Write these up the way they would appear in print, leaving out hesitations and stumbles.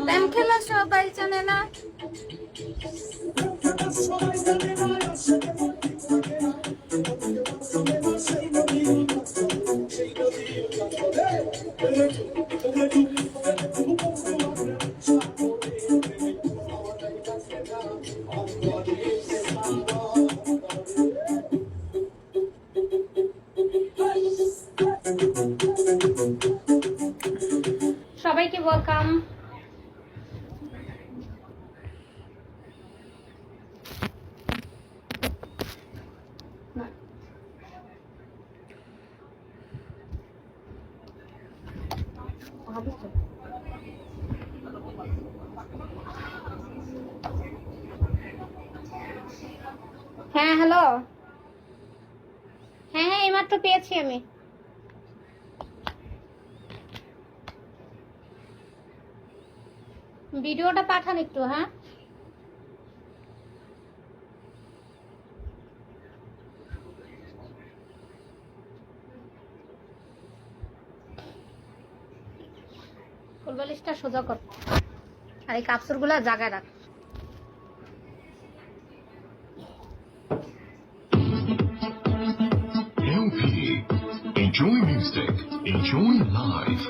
প্রেম খেলা সবাই জানে না। সবাইকে ওয়েলকাম। হ্যাঁ হ্যালো, হ্যাঁ হ্যাঁ এইমাত্র পেয়েছি আমি। ভিডিওটা পাঠান একটু। হ্যাঁ ফুলবালিশটা সোজা কর আর এই কাপড়গুলা জায়গায় রাখ। LP. Enjoy music. Enjoy life.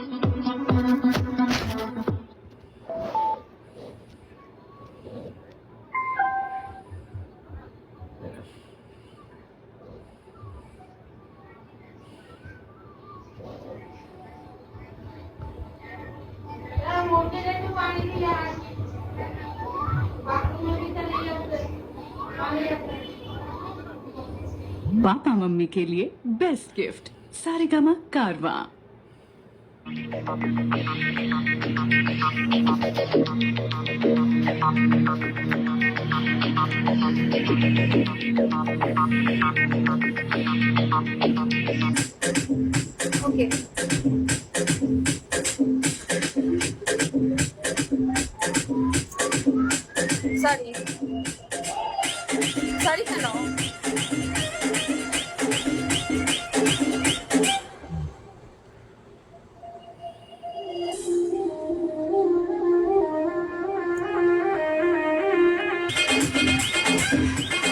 Papa mummy के लिए बेस्ट गिफ्ट सारेगामा कारवा। ওকে সরি সরি কেন?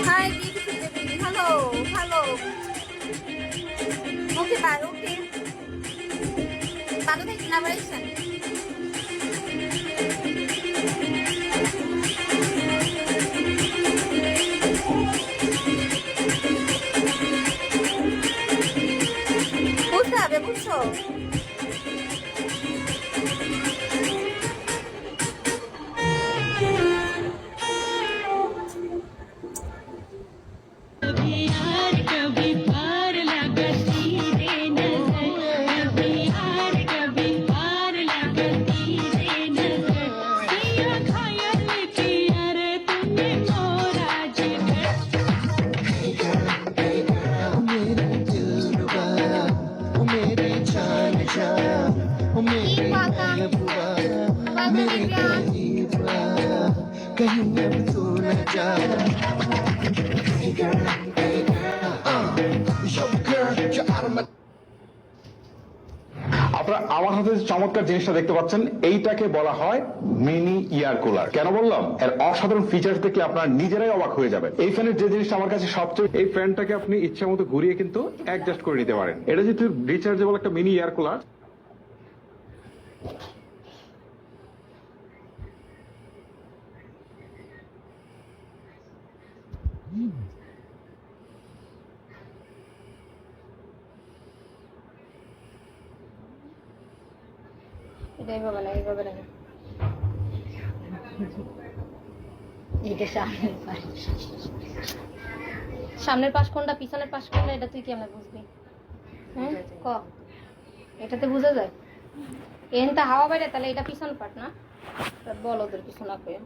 Hi, beautiful baby. Hello, hello. Okay, bye. Okay. Bye. Take collaboration. বুঝতে হবে, বুঝছো? আপনারা আমার হাতে যে চমৎকার জিনিসটা দেখতে পাচ্ছেন, এইটাকে বলা হয় মিনি ইয়ার কুলার। কেন বললাম? এর অসাধারণ ফিচার্স দেখলে আপনারা নিজেরাই অবাক হয়ে যাবেন। এই ফ্যানের যে জিনিসটা আমার কাছে সবচেয়ে, এই ফ্যানটাকে আপনি ইচ্ছা মতো ঘুরিয়ে কিন্তু অ্যাডজাস্ট করে নিতে পারেন। এটা যেহেতু রিচার্জেবল একটা মিনি ইয়ার কুলার, এইভাবে না, এইভাবে না। এটা সামনের পাশ কোনটা পিছনের পাশ কোনটা এটা তুই কেমন বুঝবি? ক এটাতে বোঝা যায় এনটা হাওয়া বাইরে, তাহলে এটা পিছন পাট না, বল ওদের কিছু না পেয়ে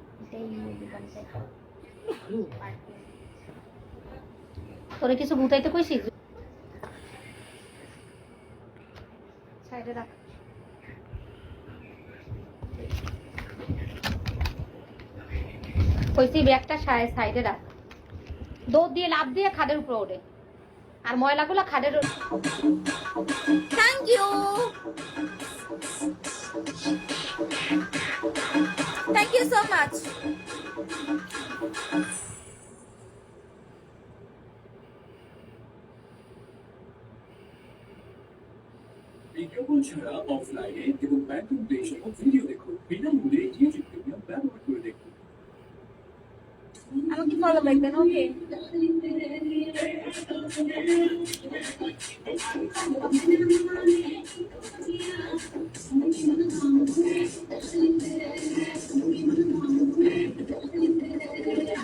তোরে কিছু বুঝাইতে কইছি? সাইডে রাখ। কইছি ব্যাগটা সাইডে রাখ। দৌড় দিয়ে লাফ দিয়ে খাদের উপরে ওঠে। আর ময়লাগুলো খাটের থ্যাংক ইউ সো মাচ। বিজ্ঞাপন ছাড়া অফলাইনে এবং ব্যাংকক দেশে ভিডিও দেখুন বিনামূল্যে ইউটিউব প্রিমিয়াম ব্যবহার করে দেখুন। আমাকে ফলো ব্যাক দেন ওকে।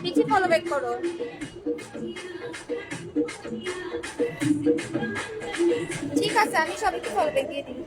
পিছে ফলো ব্যাক করো। ঠিক আছে আমি সবাইকে ফলো ব্যাক দিয়ে দিই।